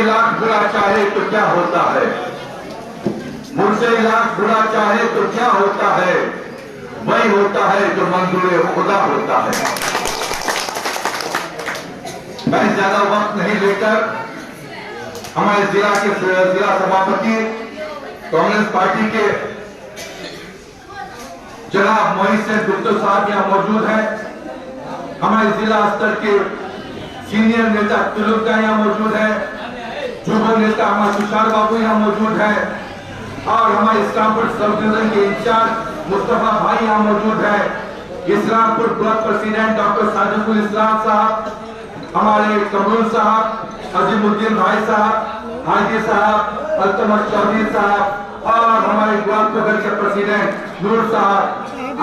कोई लाख बुरा चाहे तो क्या होता है, मुझसे लाख बुरा चाहे तो क्या होता है, वही होता है जो मंजूर खुदा होता है। मैं ज्यादा वक्त नहीं लेकर हमारे जिला सभापति कांग्रेस पार्टी के जनाब मोहित गुप्ता साहब यहाँ मौजूद हैं, हमारे जिला स्तर के सीनियर नेता तुलुका यहाँ मौजूद है, युवा नेता हमारे तुषार बाबू यहाँ मौजूद है, और हमारे इस्लामपुर सब डिवीजन के इंचार्ज मुस्तफा भाई यहाँ मौजूद है, इस्लामपुर ब्लॉक प्रेसिडेंट डॉक्टर साजिदुल इस्लाम साहब, हमारे कमरुल साहब, अजीमुद्दीन भाई साहब, हाजी साहब, अल्तमर चौधरी साहब, और हमारे ब्लॉक नगर के प्रेसिडेंट नूर साहब,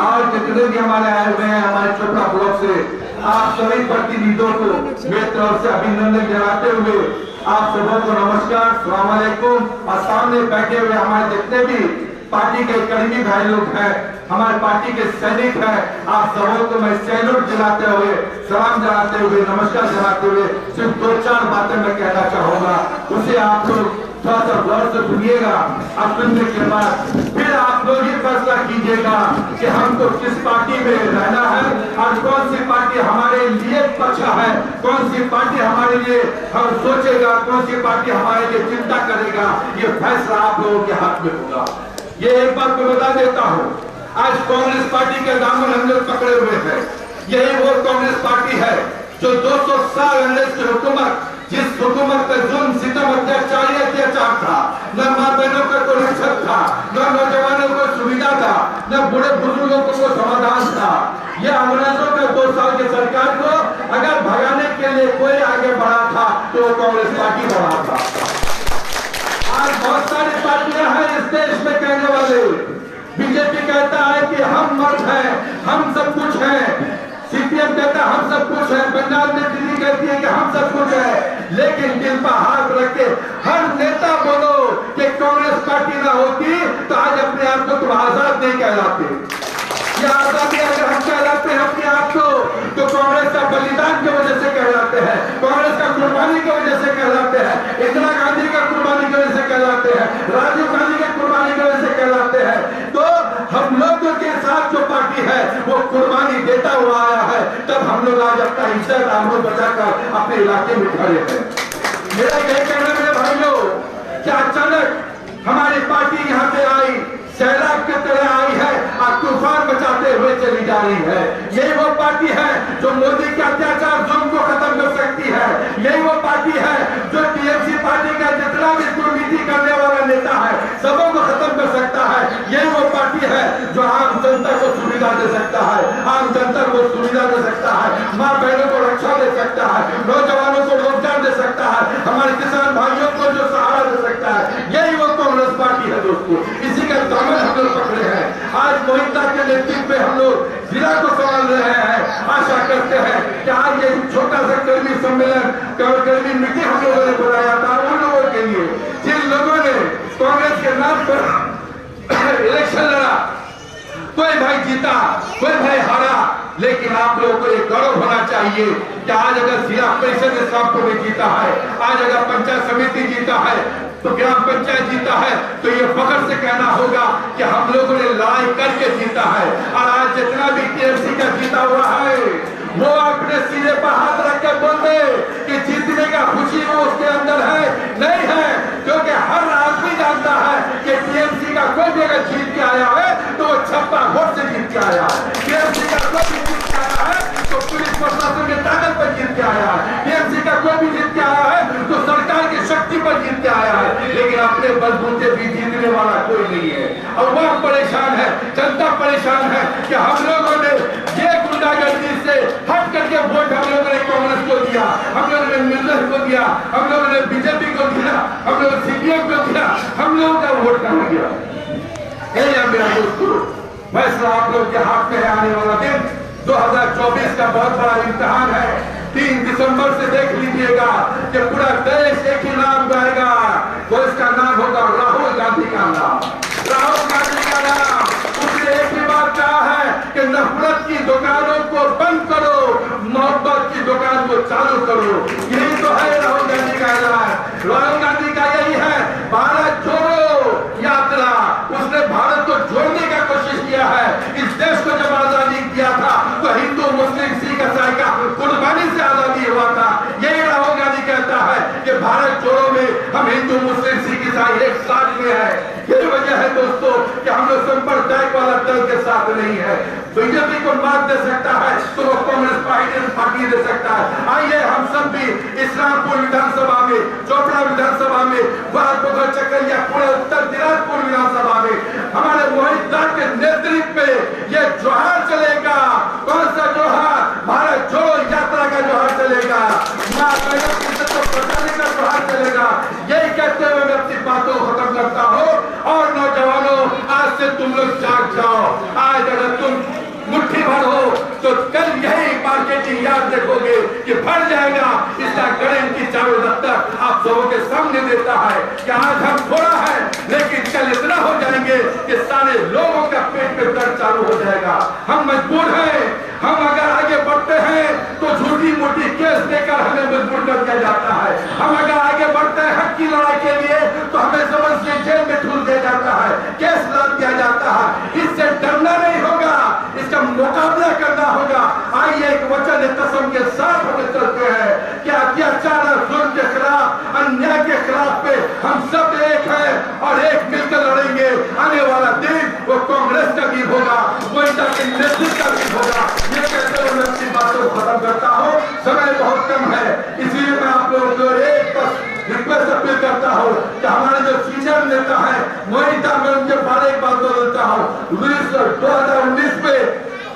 और जितने भी हमारे आए हुए हैं हमारे चोपड़ा ब्लॉक से, आप सभी प्रतिनिधियों को मेरी तरफ से अभिनंदन जनाते हुए आप सबों को नमस्कार, अस्सलाम वालेकुम। और सामने बैठे हुए हमारे जितने भी पार्टी के कर्मी भाई लोग हैं, हमारे पार्टी के सैनिक हैं, आप सबों को मैं सैल्यूट दिलाते हुए, सलाम जनाते हुए, नमस्कार जनाते हुए सिर्फ 2-4 बातें मैं कहना चाहूंगा, उसे आप लोग थोड़ा सा गौर से सुनिएगा। अब सुनने के बाद फिर आप लोग ही फैसला कीजिएगा कि हमको किस पार्टी में रहना है और कौन सी पार्टी हमारे लिए अच्छा है, कौन सी पार्टी हमारे लिए हम सोचेगा, कौन सी पार्टी हमारे लिए चिंता करेगा, ये फैसला आप लोगों के हाथ में होगा। ये एक बात को बता देता हूँ, आज कांग्रेस पार्टी के दामन हम लोग पकड़े हुए हैं। यही वो कांग्रेस पार्टी है जो 200 साल अंग्रेज की हुकूमत, जिस हुकूमत का जुल्म सितम अत्याचार था, न माँ बहनों का कोई रक्षक था, न नौजवानों को सुविधा था, न बूढ़े बुजुर्गों को कोई समाधान था। यह अंग्रेजों का 2 साल की सरकार को अगर भगाने के लिए कोई आगे बढ़ा था तो वो कांग्रेस पार्टी बढ़ा था। आज बहुत सारी पार्टियां हैं इस देश में कहने वाले, बीजेपी कहता है कि हम मर्द हैं, हम सब कुछ हैं, सीपीएम कहता है हम सब कुछ है, पंजाब में दिल्ली कहती है कि हम सब कुछ है, लेकिन दिल पर हाथ रख के हर नेता बोलो कि कांग्रेस पार्टी ना होती तो आज अपने आप को तुम आजाद नहीं कहलाते। ये आजादी अगर हम कहलाते हैं अपने आप को तो कांग्रेस का बलिदान की वजह से कहलाते हैं, कांग्रेस का कुर्बानी की वजह से कहलाते हैं, इंदिरा गांधी का कुर्बानी की वजह से कहलाते हैं, राजीव गांधी की कुर्बानी की वजह से कहलाते हैं। तो हम लोगों के साथ जो पार्टी है वो कुर्बानी देता हुआ आया है, तब हम लोग आज अपना इज्जत आबरू बचाकर अपने इलाके में खड़े हैं। मेरा यही कहना मेरे भाइयों कि अचानक हमारी पार्टी यहाँ पे आई, सैलाब की तरह आई है और तूफान बचाते हुए चली जा रही है। यही वो पार्टी है जो मोदी के अत्याचार जुल्म को खत्म कर सकती है। यही वो पार्टी है जो टीएमसी पार्टी का जितना भी दुर्नीति करने वाला नेता है सबों को खत्म कर सकता है। यही वो पार्टी है जो आम जनता को सुविधा दे सकता है, आम जनता को सुविधा दे सकता है, माँ बहनों को रक्षा दे सकता है, नौजवानों को रोजगार दे सकता है, हमारे किसान भाइयों को जो सहारा दे सकता है। यही वो कांग्रेस पार्टी है दोस्तों, इसी का दामन हम लोग पकड़े हैं। आज मोहिता के नेतृत्व में हम लोग जिला को संभाल रहे हैं। आशा करते हैं कि आज ये छोटा सा कर्मी सम्मेलन, कर्मी मीटिंग हम लोगों ने बुलाया था उन लोगों के लिए जिन लोगों ने कांग्रेस के नाम पर इलेक्शन लड़ा। कोई भाई जीता, कोई भाई हारा, लेकिन आप लोगों को एक गौरव होना चाहिए कि आज अगर जिला परिषद इस्लामपुर में जीता है, आज अगर पंचायत समिति जीता है, तो ग्राम पंचायत जीता है, तो ये फख्र से कहना होगा कि हम लोगों ने लड़ाई करके जीता है। और आज जितना भी टीएमसी का जीता हुआ है वो अपने सीने पर हाथ रख कर बोल दे कि जीतने का खुशी वो उसके अंदर है, नहीं है, क्योंकि हर आदमी जानता है कि टीएमसी का कोई भी अगर जीत के आया है तो वो छप्पा वोट से जीत के आया है। टीएमसी का कोई भी जीत के आया है तो पुलिस प्रशासन के ताकत पर जीत के आया है। टीएमसी का कोई भी जीत के आया है तो सरकार की शक्ति पर जीत के आया है, लेकिन अपने बलबूते भी जीतने वाला कोई नहीं है। और वह परेशान है, जनता परेशान है कि हम लोगों ने ये गुंडागर्दी से हट करके वोट हम लोगों ने कांग्रेस को दिया, हम लोगों ने मिल्लत को दिया, हम लोगों ने बीजेपी को दिया, हम लोगों ने सीपीएम को दिया, हम लोगों का वोट कहां गया? मेरा दोस्तों, फैसला आप लोग के हाथ में है। आने वाला दिन 2024 का बहुत बड़ा इम्तिहान है। 3 दिसंबर से देख लीजिएगा कि पूरा देश एक ही नाम गाएगा, वो इसका नाम होगा राहुल गांधी का नाम। राहुल गांधी का नाम, उसने एक ही बात कहा है कि नफरत की दुकानों को बंद करो, मोहब्बत की दुकान को चालू करो। यही तो है राहुल गांधी का ऐलान। राहुल गांधी का यही है, भारत जोड़ो यात्रा। उसने भारत को जोड़ने का कोशिश किया है। इस देश को जब आजादी दिया था तो हिंदू मुस्लिम सिख ईसाई का कुर्बानी से आजादी हुआ था। यही राहुल गांधी कहता है कि भारत जोड़ो में हम हिंदू मुस्लिम सिख ईसाई एक साथ में है। यही वजह है दोस्तों कि हम लोग सांप्रदायिक वाला दल के साथ नहीं है। बीजेपी को मात दे सकता है तो वो कांग्रेस पार्टी दे सकता है। आइए हम सब भी इस्लामपुर विधानसभा में, चोपड़ा विधानसभा में, बहादुर चकरिया पूरे उत्तर दिनाजपुर विधानसभा में हमारे मोहित दास के नेतृत्व में ये जोहार चलेगा। कौन सा जोहार? भारत जोड़ो यात्रा का जोहार चलेगा, मां को बचाने का जोहार चलेगा। यही कहते हुए मैं अपनी बातों को खत्म करता हूँ। और नौजवानों, आज से तुम लोग जाग जाओ। आज अगर तुम मुट्ठी भर हो तो कल यही मार्केटिंग याद देखोगे कि बढ़ जाएगा। इसका गारंटी चारों दफ्तर आप सबों के सामने देता है कि आज हम थोड़ा है लेकिन कल इतना हो जाएंगे कि सारे लोगों का पेट में दर्द चालू हो जाएगा। हम मजबूर हैं। हम अगर आगे बढ़ते हैं तो झूठी मूठी केस देकर हमें मजबूर कर दिया जाता है। हम अगर आगे बढ़ते हैं हक की लड़ाई के लिए तो हमें समझ से जेल में ठूल दिया जाता है, केस लग दिया जाता है। इससे डरना नहीं होगा, इसका मुकाबला करना होगा। आइए एक वचन कसम के साथ हमें चलते हैं कि अत्याचार और जुल्म के खिलाफ, अन्याय के खिलाफ पे हम सब एक हैं और एक मिलकर लड़ेंगे। आने वाला दिन वो कांग्रेस का भी होगा, वो इंडिया के नेतृत्व का भी होगा। ये कहते हुए मैं अपनी बातों को खत्म करता हूँ। समय बहुत कम है, इसलिए मैं आप लोगों को एक बस रिक्वेस्ट अपील करता हूँ कि हमारे जो सीनियर नेता है मोहित दास, मैं उनके बारे एक बात बोलता हूँ। 2019 में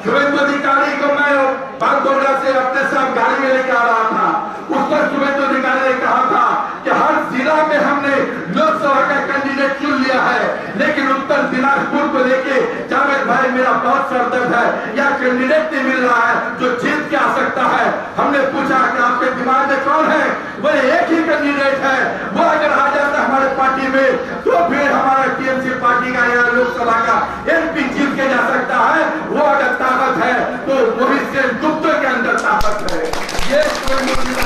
शुभेंदु अधिकारी को मैं बागडोगरा से अपने साथ गाड़ी में लेकर आ रहा था। उस पर शुभेंदु अधिकारी ने कहा था कि हर जिला में हमने लोकसभा का कैंडिडेट चुन लिया है, लेकिन उत्तर दिनाजपुर को लेके जावेद भाई मेरा बहुत सरदर्द है, या कैंडिडेट नहीं मिल रहा है जो जीत के आ सकता है। हमने पूछा कि आपके दिमाग में कौन है? वो एक ही कैंडिडेट है, वो अगर आ जाता हमारे पार्टी में तो फिर हमारा टीएमसी पार्टी का या लोकसभा का एमपी जीत के जा सकता है। वो अगर ताकत है तो मोहित सेन गुप्ता के अंदर ताकत है। ये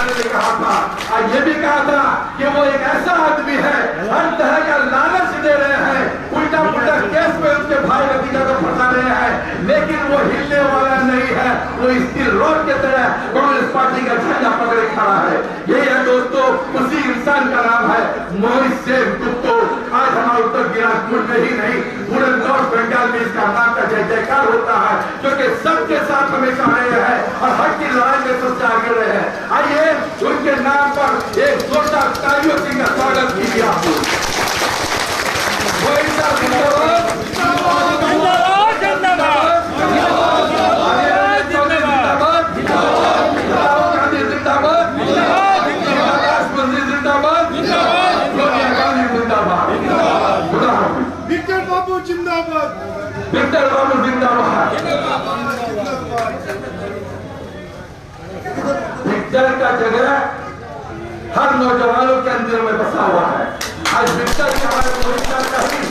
ने कहा था और ये भी कहा था कि वो एक ऐसा आदमी है, हर तरह का लालच दे रहे हैं, उल्टा पुल्टा केस में उसके भाई भतीजा को फंसा रहे हैं, लेकिन वो हिलने वाला नहीं है। वो स्टील रॉड के तरह कांग्रेस पार्टी का झंडा पकड़े खड़ा है। यही है दोस्तों, उसी इंसान का नाम है मोहित सेन गुप्ता। आज हमारे उत्तर दिनाजपुर में ही नहीं पूरे नॉर्थ बंगाल में इसका नाम का जय जयकार होता है, क्योंकि सबके साथ हमेशा रहे हैं और हक की लड़ाई में सबसे आगे रहे हैं। आइए उनके नाम पर एक जोरदार तालियों से का स्वागत कीजिए। आप विक्टर बाबू जिंदाबाद, विक्टर बाबू जिंदाबाद। विक्टर का जगह हर नौजवानों के अंदर में बसा हुआ है। आज विक्टर के हमारे मोहित का ही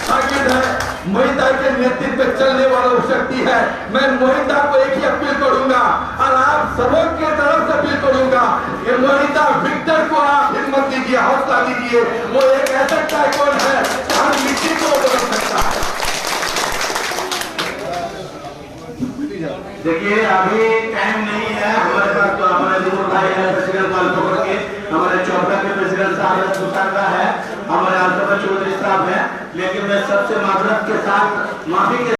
ताकीद है, मोहित के नेतृत्व में चलने वाला वो शक्ति है। मैं मोहित को एक ही अपील करूंगा और आप सबों की तरफ से अपील करूंगा कि मोहित विक्टर को आप हिम्मत दीजिए, हौसला दीजिए। वो एक ऐसा टाइकॉन है हर मिट्टी को बदल सकता है। देखिए अभी टाइम नहीं है हमारे पास, तो हमारे जरूर भाई है प्रेसिडेंट कॉल पकड़ के, हमारे चौपड़ा के प्रेसिडेंट साहब सुल्तान का है, हमारे आलतबा चौधरी साहब है, लेकिन मैं सबसे माजरत के साथ माफी के